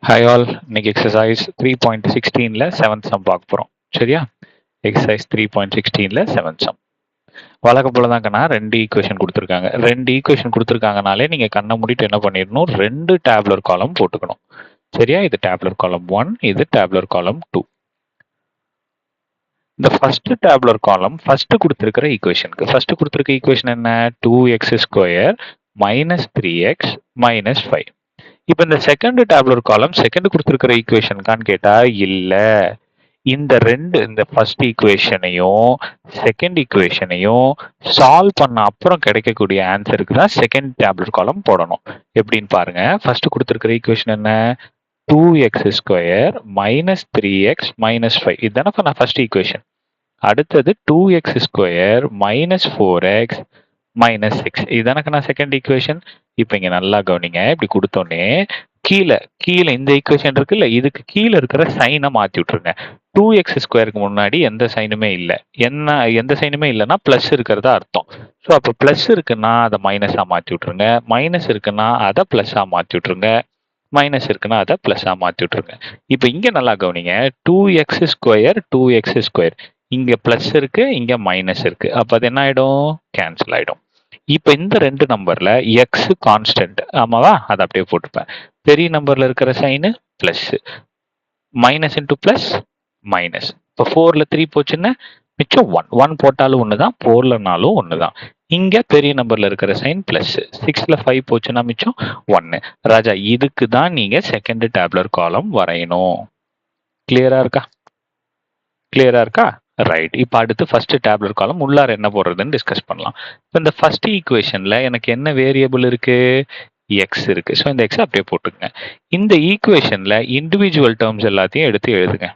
Hi all, இன்னைக்கு exercise 3.16ல 7th sum பார்க்க போகிறோம். சரியா? எக்ஸசைஸ் 3.16ல 7th சம். வழக்கம் போல தான் கண்ணா, ரெண்டு ஈக்குவேஷன் கொடுத்துருக்காங்க. ரெண்டு ஈக்குவேஷன் கொடுத்துருக்காங்கனாலே நீங்கள் கண்ணை மூடிட்டு என்ன பண்ணிடணும், ரெண்டு டேப்லர் காலம் போட்டுக்கணும். சரியா? இது டேப்லர் காலம் 1, இது டேப்லர் காலம் 2. இந்த ஃபர்ஸ்ட் டேப்லர் காலம் ஃபர்ஸ்ட் கொடுத்துருக்கிற ஈக்குவேஷனுக்கு ஃபர்ஸ்ட் கொடுத்துருக்க ஈக்குவேஷன் என்ன? 2x² minus 3x minus 5. இப்போ இந்த செகண்ட் டேப்லர் காலம் செகண்ட் கொடுத்துருக்கிற ஈக்குவேஷனுக்கான்னு கேட்டா இல்ல. இந்த ஃபர்ஸ்ட் ஈக்குவேஷனையும் செகண்ட் ஈக்குவேஷனையும் சால்வ் பண்ண அப்புறம் கிடைக்கக்கூடிய ஆன்சருக்கு தான் செகண்ட் டேப்லர் காலம் போடணும். எப்படின்னு பாருங்க. ஃபர்ஸ்ட் கொடுத்துருக்கிற ஈக்குவேஷன் என்ன? 2x² minus 3x minus 5. இதுதானே நான் ஃபர்ஸ்ட் ஈக்குவேஷன். அடுத்தது 2x² மைனஸ் 4x மைனஸ் 6. இதுதானக்கு நான் செகண்ட் ஈக்குவேஷன். இப்போ இங்க நல்லா கவனிங்க. இப்படி கொடுத்தோன்னே கீழே இந்த ஈக்குவேஷன் இருக்குல்ல, இதுக்கு கீழே இருக்கிற சைனை மாத்தி விட்டுருங்க. 2x² முன்னாடி எந்த சைனுமே இல்லை. எந்த சைனுமே இல்லைன்னா பிளஸ் இருக்கிறதா அர்த்தம். ஸோ அப்போ பிளஸ் இருக்குன்னா அதை மைனஸா மாத்தி விட்டுருங்க. மைனஸ் இருக்குன்னா அதை பிளஸ்ஸா மாத்தி விட்டுருங்க. மைனஸ் இருக்குன்னா அதை பிளஸ்ஸா மாத்தி விட்டுருங்க. இப்போ இங்க நல்லா கவனிங்க. 2x². இங்க பிளஸ் இருக்கு, இங்க மைனஸ் இருக்கு. அப்ப அது என்ன ஆயிடும்? கேன்சல் ஆயிடும். இப்ப இந்த ரெண்டு நம்பர்ல எக்ஸ் கான்ஸ்டன்ட், ஆமாவா? அதை அப்படியே போட்டுப்பேன். பெரிய நம்பர்ல இருக்கிற sign plus, minus into plus minus. இப்போ 4ல 3 போச்சுன்னா மிச்சம் 1. 1 போட்டாலும் ஒண்ணுதான், 4லனாலும் ஒண்ணுதான். இங்க பெரிய நம்பர்ல இருக்கிற சைன் பிளஸ், 6ல 5 போச்சுன்னா மிச்சம் 1. ராஜா, இதுக்கு தான் நீங்க செகண்ட் டேப்லர் காலம் வரையணும். கிளியரா இருக்கா? கிளியரா இருக்கா? ரைட். இப்போ அடுத்து ஃபர்ஸ்ட் டேப்லர் காலம் உள்ளார என்ன போடுறதுன்னு டிஸ்கஸ் பண்ணலாம். இப்போ இந்த ஃபர்ஸ்ட் ஈக்குவேஷன்ல எனக்கு என்ன வேரியபிள் இருக்கு? எக்ஸ் இருக்கு. ஸோ இந்த எக்ஸ் அப்படியே போட்டுக்கங்க. இந்த ஈக்குவேஷன்ல இண்டிவிஜுவல் டேர்ம்ஸ் எல்லாத்தையும் எடுத்து எழுதுங்க.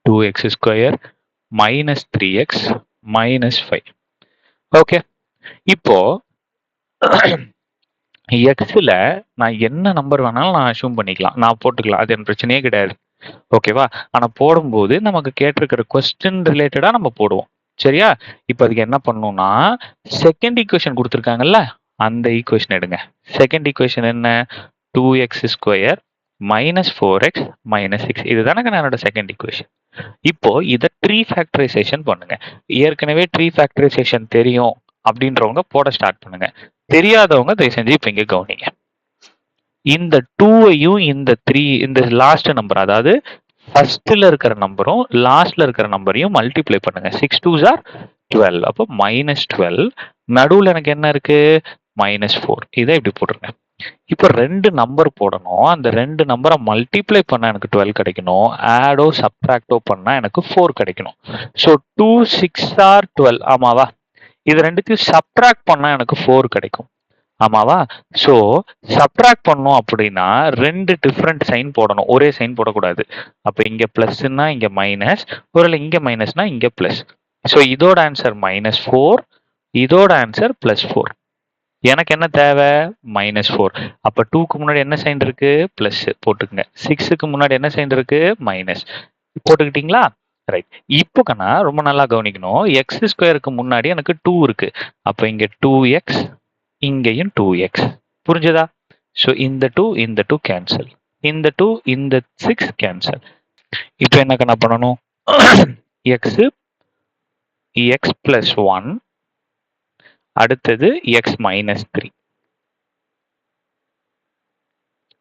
2x² minus 3x minus 5. Okay. இப்போ எக்ஸ்ல நான் என்ன நம்பர் வேணாலும் நான் அஸ்யூம் பண்ணிக்கலாம், நான் போட்டுக்கலாம். அது எனக்கு பிரச்சனையே கிடையாது. ஓகேவா? ஆனா போடும்போது நமக்கு கேட்டிருக்கிற கொஸ்டின் ரிலேட்டடா நம்ம போடுவோம். சரியா? இப்போ அதுக்கு என்ன பண்ணணும்னா, செகண்ட் ஈக்குவேஷன் கொடுத்துருக்காங்கல்ல, அந்த ஈக்குவேஷன் எடுங்க. செகண்ட் ஈக்குவேஷன் என்ன? 2x² minus 4x minus 6. இதுதானங்க என்னோட செகண்ட் ஈக்குவேஷன். இப்போ இதை ட்ரீ ஃபேக்டரைசேஷன் பண்ணுங்க. ஏற்கனவே ட்ரீ ஃபேக்டரைசேஷன் தெரியும் அப்படின்றவங்க போட ஸ்டார்ட் பண்ணுங்க. தெரியாதவங்க தயவு செஞ்சு இப்போ இங்க கவனிங்க. இந்த 2ஐயும் இந்த லாஸ்ட் நம்பர், அதாவது ஃபர்ஸ்ட்ல இருக்கிற நம்பரும் லாஸ்ட்ல இருக்கிற நம்பரையும் மல்டிப்ளை பண்ணுங்க. 6 2s are 12. அப்போ மைனஸ் 12. நடுவில் எனக்கு என்ன இருக்கு? மைனஸ் 4. இதை இப்படி போட்டுருங்க. இப்போ ரெண்டு நம்பர் போடணும். அந்த ரெண்டு நம்பரை மல்டிப்ளை பண்ணா எனக்கு 12 கிடைக்கணும். ஆடோ சப்ட்ராக்டோ பண்ணா எனக்கு 4 கிடைக்கணும். So 2 6 are 12. ஆமாவா? இது ரெண்டுத்தையும் சப்ட்ராக்ட் பண்ணா எனக்கு 4 கிடைக்கும். ஆமாவா? ஸோ சப்ட்ராக்ட் பண்ணோம் அப்படின்னா ரெண்டு டிஃப்ரெண்ட் சைன் போடணும், ஒரே சைன் போடக்கூடாது. அப்போ இங்க பிளஸ்னா இங்க மைனஸ், ஒருவேளை இங்க மைனஸ்னா இங்க பிளஸ். ஸோ இதோட ஆன்சர் -4, இதோட ஆன்சர் +4. எனக்கு என்ன தேவை? -4. அப்ப 2க்கு முன்னாடி என்ன சைன் இருக்கு? பிளஸ் போட்டுக்கங்க. 6க்கு முன்னாடி என்ன சைன் இருக்கு? மைனஸ் போட்டுக்கிட்டீங்களா? ரைட். இப்போ கண்ணா ரொம்ப நல்லா கவனிக்கணும். x²க்கு முன்னாடி எனக்கு 2 இருக்கு. அப்ப இங்க 2x, இங்கேயும் 2x. புரிஞ்சதா? ஸோ இந்த 2 கேன்சல், இந்த 2 இந்த 6 கேன்சல். இப்போ என்ன கண்ணா பண்ணணும்? x plus 1, அடுத்தது x minus 3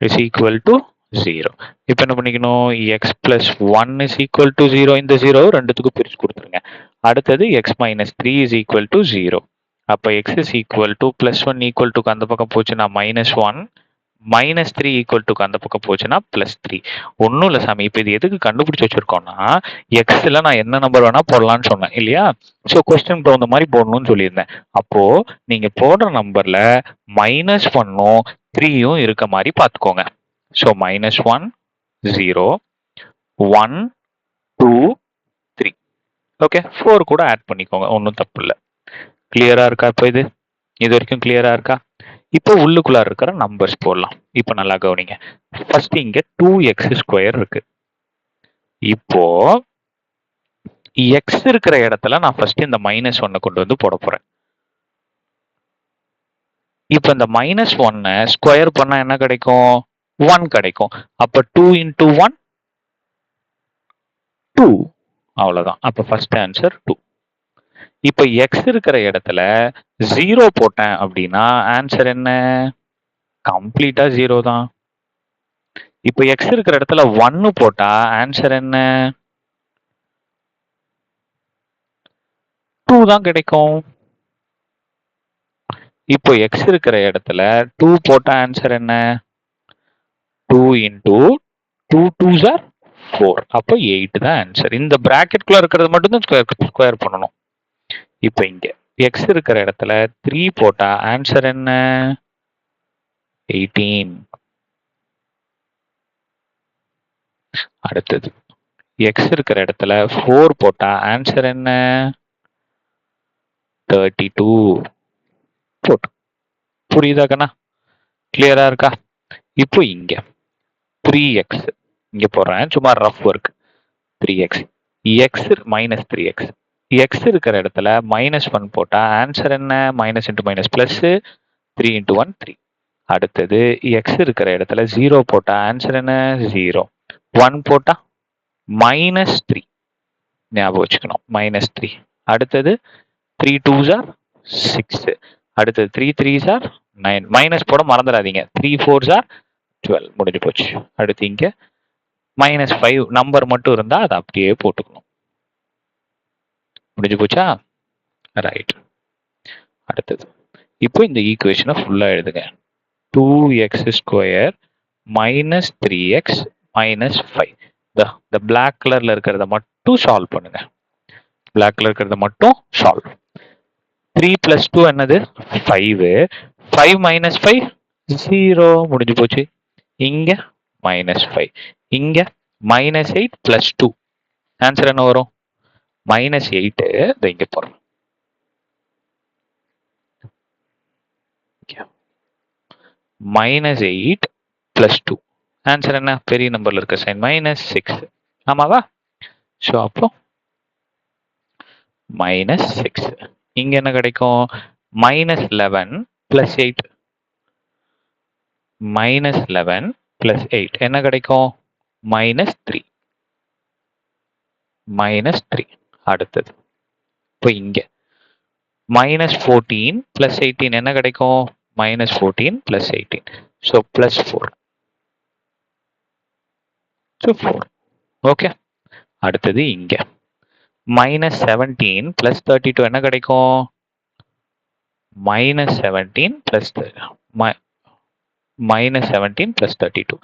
is equal to 0. இப்போ என்ன பண்ணிக்கணும்? x plus 1 is equal to 0. இந்த 0 ரெண்டுத்துக்கும் பிரிச்சு கொடுத்துருங்க. அடுத்தது x minus 3 is equal to 0. அப்போ x is equal to +1 equal to அந்த பக்கம் போச்சுன்னா -1, -3 equal to அந்த பக்கம் போச்சுன்னா +3. ஒன்றும் இல்லை சாமி. இப்போ இது எதுக்கு கண்டுபிடிச்சு வச்சிருக்கோம்னா, எக்ஸ்ல நான் என்ன நம்பர் வேணா போடலாம்னு சொன்னேன் இல்லையா? ஸோ கொஸ்டின் தகுந்த மாதிரி போடணும்னு சொல்லியிருந்தேன். அப்போ நீங்க போடுற நம்பர்ல -1ம் 3யும் இருக்க மாதிரி பார்த்துக்கோங்க. ஸோ -1 0 1 2 3. ஓகே, 4 கூட ஆட் பண்ணிக்கோங்க, ஒன்றும் தப்பு இல்லை. கிளியரா இருக்கா? இப்போ இது வரைக்கும் கிளியரா இருக்கா? இப்போ உள்ளுக்குள்ள இருக்கிற நம்பர்ஸ் போடலாம். இப்போ நல்லா கவனிங்க. ஃபர்ஸ்ட் இங்க 2x² இருக்கு. இப்போ x இருக்கிற இடத்துல நான் ஃபர்ஸ்ட் இந்த -1 கொண்டு வந்து போட போறேன். இப்போ இந்த -1 ஸ்கொயர் பண்ணா என்ன கிடைக்கும்? 1 கிடைக்கும். அப்ப 2 into 1 2. அவ்வளவுதான். அப்ப ஃபர்ஸ்ட் ஆன்சர் 2. இப்ப x இருக்கிற இடத்துல 0 போட்டேன் அப்படின்னா ஆன்சர் என்ன? கம்ப்ளீட்டா 0 தான். இப்ப x இருக்கிற இடத்துல 1 போட்டா ஆன்சர் என்ன? 2 தான் கிடைக்கும். இப்போ x இருக்கிற இடத்துல 2 போட்டா ஆன்சர் என்ன? 2 into 2 2s are 4. அப்போ 8 தான் ஆன்சர். இந்த பிராக்கெட்குள்ள இருக்கிறது மட்டும் தான் ஸ்கொயர் பண்ணணும். இப்போ இங்க x இருக்கிற இடத்துல 3 போட்டா ஆன்சர் என்ன? 18. அடுத்தது x இருக்கிற இடத்துல 4 போட்டா ஆன்சர் என்ன? 32. போட்டு புரியுதா கண்ணா? கிளியரா இருக்கா? இப்போ இங்க 3x இங்க போடுறேன், சும்மா rough work. 3x x minus 3x x இருக்கிற இடத்துல -1 போட்டா ஆன்சர் என்ன? Minus into minus plus 3 into 1 3. அடுத்தது x இருக்கிற இடத்துல 0 போட்டா ஆன்சர் என்ன? 0. 1 போட்டா -3. ஞாபகம் வச்சுக்கணும், -3. அடுத்தது 3 2s are 6. அடுத்தது 3 3s are 9. மைனஸ் போட மறந்துடாதீங்க. 3 4s are 12. முடிஞ்சு போச்சு. அடுத்து இங்க -5 நம்பர் மட்டும் இருந்தா அதை அப்படியே போட்டுக்கணும். முடிஞ்சு போச்சா? ரைட். அடுத்தது இப்போ இந்த ஈக்குவேஷனை ஃபுல்லா எழுதுங்க. 2x square minus 3x minus 5. இந்த பிளாக் கலர்ல இருக்கிறத மட்டும் சால்வ் பண்ணுங்க. பிளாக் கலர் இருக்கிறத மட்டும் சால்வ். 3 plus 2 என்னது? 5. 5 minus 5 0. முடிஞ்சு போச்சு. இங்க -5. இங்க -8 plus 2. ஆன்சர் என்ன வரும்? -8. இங்க போறோம். -8 plus 2. ஆன்சர் என்ன? பெரிய நம்பர்ல இருக்க சைன் -6. ஆமாவா? ஸோ அப்போ -6. இங்க என்ன கிடைக்கும்? -11 plus 8. -11 plus 8 என்ன கிடைக்கும்? -3. -3. அடுத்தது இப்போ இங்க -14 plus 18 என்ன கிடைக்கும்? -14 plus 18. ஸோ +4. ஸோ 4. ஓகே. அடுத்தது இங்க -17 plus 32 என்ன கிடைக்கும்? -17 plus -17 plus 32.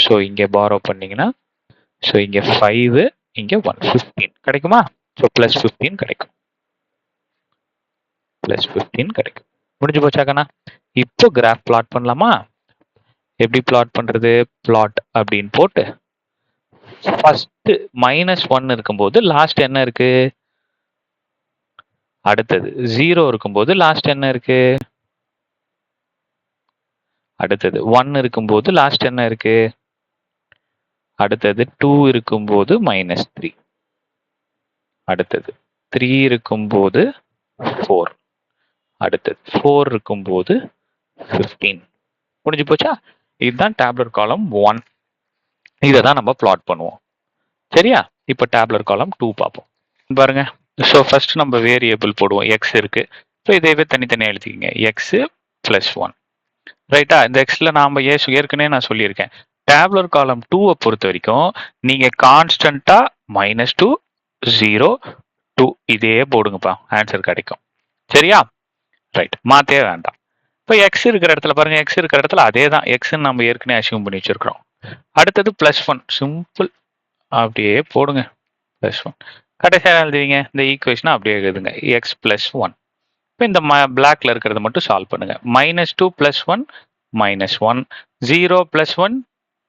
ஸோ இங்க பாரோ பண்ணீங்கன்னா ஸோ இங்க 5 இங்க 1 15 கிடைக்குமா? ஸோ +15 கிடைக்கும். +15 கிடைக்கும். முடிஞ்சு போச்சாக்கண்ணா? இப்போ கிராஃப் பிளாட் பண்ணலாமா? எப்படி பிளாட் பண்றது? பிளாட் அப்படின்னு போட்டு ஃபர்ஸ்ட் -1 இருக்கும்போது லாஸ்ட் என்ன இருக்கு? அடுத்தது 0 இருக்கும்போது லாஸ்ட் என்ன இருக்கு? அடுத்தது 1 இருக்கும்போது லாஸ்ட் என்ன இருக்கு? அடுத்தது 2 இருக்கும்போது -3. அடுத்தது 3 இருக்கும்போது 4. அடுத்தது 4 இருக்கும்போது 15. முடிஞ்சு போச்சா? இதுதான் டேப்லர் காலம் 1. இதை தான் நம்ம பிளாட் பண்ணுவோம். சரியா? இப்போ டேப்லர் காலம் 2 பார்ப்போம். பாருங்க. ஸோ ஃபர்ஸ்ட் நம்ம வேரியபிள் போடுவோம். எக்ஸ் இருக்கு. ஸோ இதையவே தனித்தனியாக எழுதிக்கிங்க. X plus 1. ரைட்டா? இந்த எக்ஸ்ல நாம ஏற்கனவே நான் சொல்லியிருக்கேன். டேப்லர் காலம் 2 பொறுத்த வரைக்கும் நீங்க கான்ஸ்டன்டா -2 0 2 இதே போடுங்கப்பா, ஆன்சர் கிடைக்கும். சரியா? ரைட். மாத்தே வேண்டாம். இப்போ எக்ஸ் இருக்கிற இடத்துல பாருங்க, எக்ஸ் இருக்கிற இடத்துல அதே தான். எக்ஸ் நம்ம ஏற்கனவே அசியூம் பண்ணி வச்சிருக்கிறோம். அடுத்தது +1. சிம்பிள். அப்படியே போடுங்க. +1. கடைசியாக எழுதுவீங்க இந்த ஈக்குவேஷனை அப்படியே எழுதுங்க. X plus 1. இப்போ இந்த பிளாக்ல இருக்கிறத மட்டும் சால்வ் பண்ணுங்க. -2 + 1 -1 0 + 1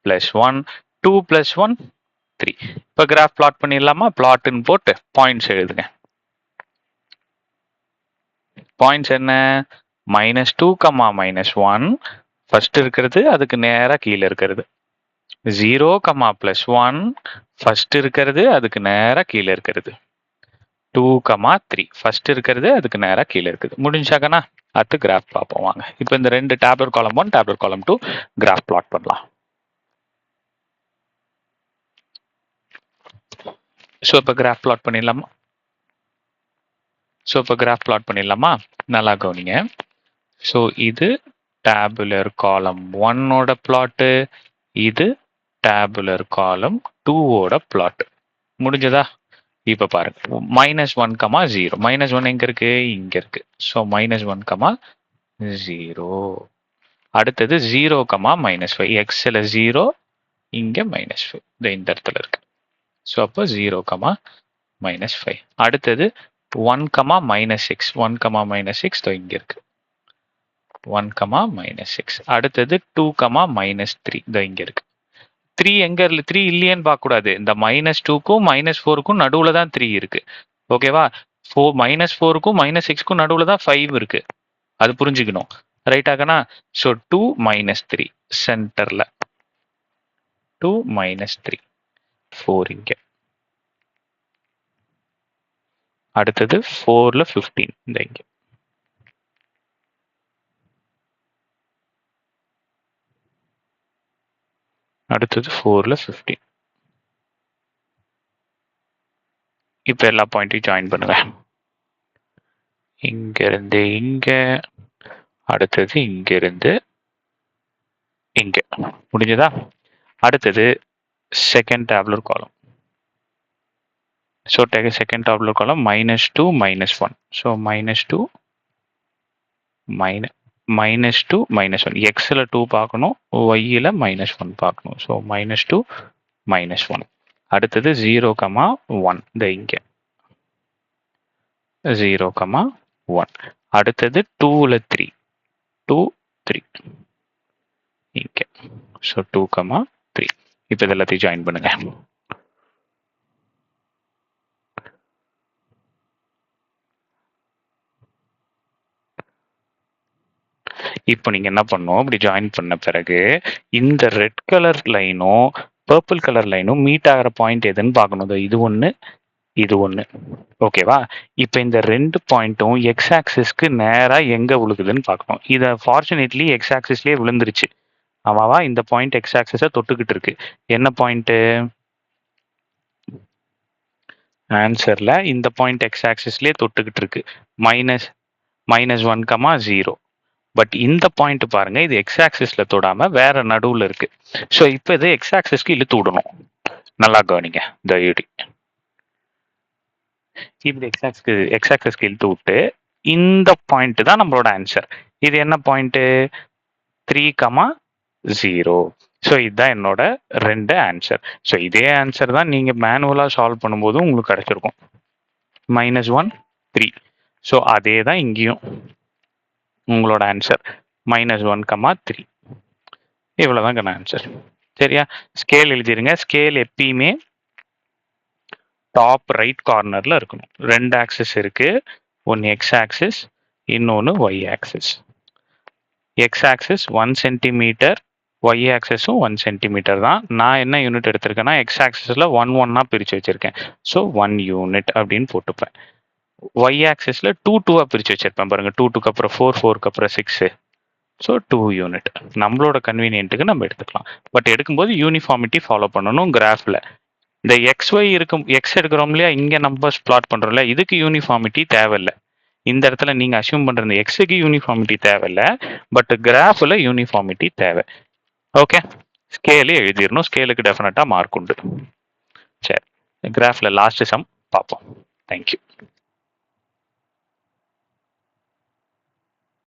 +1 2 + 1 3. இப்போ கிராஃப் பிளாட் பண்ணிடலாமா? பிளாட்னு போட்டு பாயிண்ட்ஸ் எழுதுங்க. பாயிண்ட்ஸ் என்ன? -2, -1 ஃபர்ஸ்ட் இருக்கிறது, அதுக்கு நேரா கீழே இருக்கிறது. 0, +1 ஃபர்ஸ்ட் இருக்கிறது, அதுக்கு நேரா கீழே இருக்கிறது. 2, 3 ஃபர்ஸ்ட் இருக்கிறது, அதுக்கு நேரா கீழே இருக்குது. முடிஞ்சாக்கண்ணா? அடுத்து கிராஃப் பார்ப்போம் வாங்க. இப்போ இந்த ரெண்டு டேப்லர் காலம் 1 டேப்லர் காலம் 2 கிராஃப் பிளாட் பண்ணலாம். ஸோ இப்போ கிராஃப் பிளாட் பண்ணிடலாமா? நல்லா கவனிங்க. ஸோ இது டேபுலர் காலம் 1ஓட பிளாட்டு, இது டேபுலர் காலம் 2ஓட பிளாட். முடிஞ்சதா? இப்போ பாருங்க, -1, 0. -1 எங்க இருக்கு? இங்க இருக்கு. ஸோ -1, 0. அடுத்தது 0, -5. எக்ஸ்ல 0, இங்க -5. இந்த இடத்துல இருக்கு. ஸோ அப்போ 0, -5. அடுத்தது 1, -6. 1, -6 இங்க இருக்கு. 1, -6. அடுத்தது 2, -3 இங்க இருக்கு. 3 எங்க 3 இல்லையேன்னு பார்க்க கூடாது. இந்த -2க்கும் -4க்கும் நடுவுல தான் 3 இருக்கு. ஓகேவா? -4க்கும் -6க்கும் நடுவுல தான் 5 இருக்கு. அது புரிஞ்சுக்கணும். ரைட்டாகனா? ஸோ 2, -3 சென்டர்ல. 2, -3. 4 இங்க. அடுத்தது 4ல 15 இந்த இங்க. அடுத்தது 4ல 15. இப்போ எல்லா பாயிண்ட்டையும் ஜாயின் பண்ணுங்க. இங்க இருந்து இங்க, அடுத்தது இங்க இருந்து இங்க. முடிஞ்சதா? அடுத்தது செகண்ட் டேபுலர் காலம். ஸோ செகண்ட் டேபுலர் காலம் -2, -1. ஸோ -2, -2, -1. எக்ஸில் 2 பார்க்கணும், ஒய்யில் -1 பார்க்கணும். ஸோ -2, -1. அடுத்தது 0, 1 இந்த இங்க. 0, 1. அடுத்தது 2ல 3. 2, 3 இங்க. ஸோ 2, 3. இப்போ இது எல்லாத்தையும் ஜாயின் பண்ணுங்க. இப்போ நீங்க என்ன பண்ணணும், இப்படி ஜாயின் பண்ண பிறகு இந்த ரெட் கலர் லைனும் பர்பிள் கலர் லைனும் மீட் ஆகிற பாயிண்ட் எதுன்னு பார்க்கணும். இது ஒன்று, இது ஒன்று. ஓகேவா? இப்போ இந்த 2 பாயிண்ட்டும் எக்ஸ் ஆக்சிஸ்க்கு நேராக எங்கே விழுகுதுன்னு பார்க்கணும். இதை ஃபார்ச்சுனேட்லி எக்ஸ் ஆக்சிஸ்லேயே விழுந்துருச்சு. ஆமாவா? இந்த பாயிண்ட் எக்ஸ் ஆக்சிஸை தொட்டுக்கிட்டு இருக்கு. என்ன பாயிண்ட்டு? ஆன்சர்ல இந்த பாயிண்ட் எக்ஸ் ஆக்சிஸ்லேயே தொட்டுக்கிட்டு இருக்கு. -1, 0. பட் இந்த பாயிண்ட் பாருங்க, இது எக்ஸ் ஆக்சிஸ்ல தொடாம வேற நடுவுல இருக்கு. ஸோ இப்போ இது எக்ஸ் ஆக்சிஸ்க்கு இழுத்து விடணும். நல்லா கவனிங்க. இந்த ஐடி இப்படி எக்ஸ் ஆக்சிஸ்க்கு இழுத்து விட்டு இந்த பாயிண்ட் தான் நம்மளோட ஆன்சர். இது என்ன பாயிண்ட்? 3, 0. ஸோ இதுதான் என்னோட 2 ஆன்சர். ஸோ இதே ஆன்சர் தான் நீங்க மேனுவலா சால்வ் பண்ணும்போது உங்களுக்கு கிடைச்சிருக்கும். -1, 3. ஸோ அதே தான் இங்கேயும் உங்களோட ஆன்சர். -1, 3. இவ்வளவுதான் ஆன்சர். சரியா? ஸ்கேல் எழுதிருங்க. ஸ்கேல் எப்பயுமே டாப் ரைட் கார்னர்ல இருக்கணும். 2 ஆக்சிஸ் இருக்கு. ஒன்னு எக்ஸ் ஆக்சிஸ், இன்னொன்னு Y axis. X axis 1 centimetre, Y ஆக்சிஸும் 1 சென்டிமீட்டர் தான். நான் என்ன யூனிட் எடுத்திருக்கேன்னா எக்ஸ் ஆக்சிஸ்ல 1, 1 பிரிச்சு வச்சிருக்கேன். ஸோ 1 யூனிட் அப்படின்னு போட்டுப்பேன். ஒய் ஆக்சிஸ்ல 2, 2 பிரிச்சு வச்சிருப்பேன் பாருங்க. 2, 2க்கு அப்புறம் 4, 4க்கு அப்புறம் 6. So 2 unit. நம்மளோட கன்வீனியன்ட்டுக்கு நம்ம எடுத்துக்கலாம். பட் எடுக்கும்போது யூனிஃபார்மிட்டி ஃபாலோ பண்ணணும். கிராஃப்ல இந்த XY இருக்கும், எக்ஸ் எடுக்கிறோம் இல்லையா, இங்க நம்பர்ஸ் பிளாட் பண்றோம்ல, இதுக்கு யூனிஃபார்மிட்டி தேவையில்லை. இந்த இடத்துல நீங்க அசியூம் பண்ற இந்த எக்ஸுக்கு யூனிஃபார்மிட்டி தேவையில்லை. பட் கிராஃப்ல யூனிஃபார்மிட்டி தேவை. ஓகே, ஸ்கேலு எழுதிடணும். ஸ்கேலுக்கு டெஃபினட்டா மார்க் உண்டு. சரி, கிராஃப்ல லாஸ்ட் சம் பார்ப்போம். தேங்க்யூ.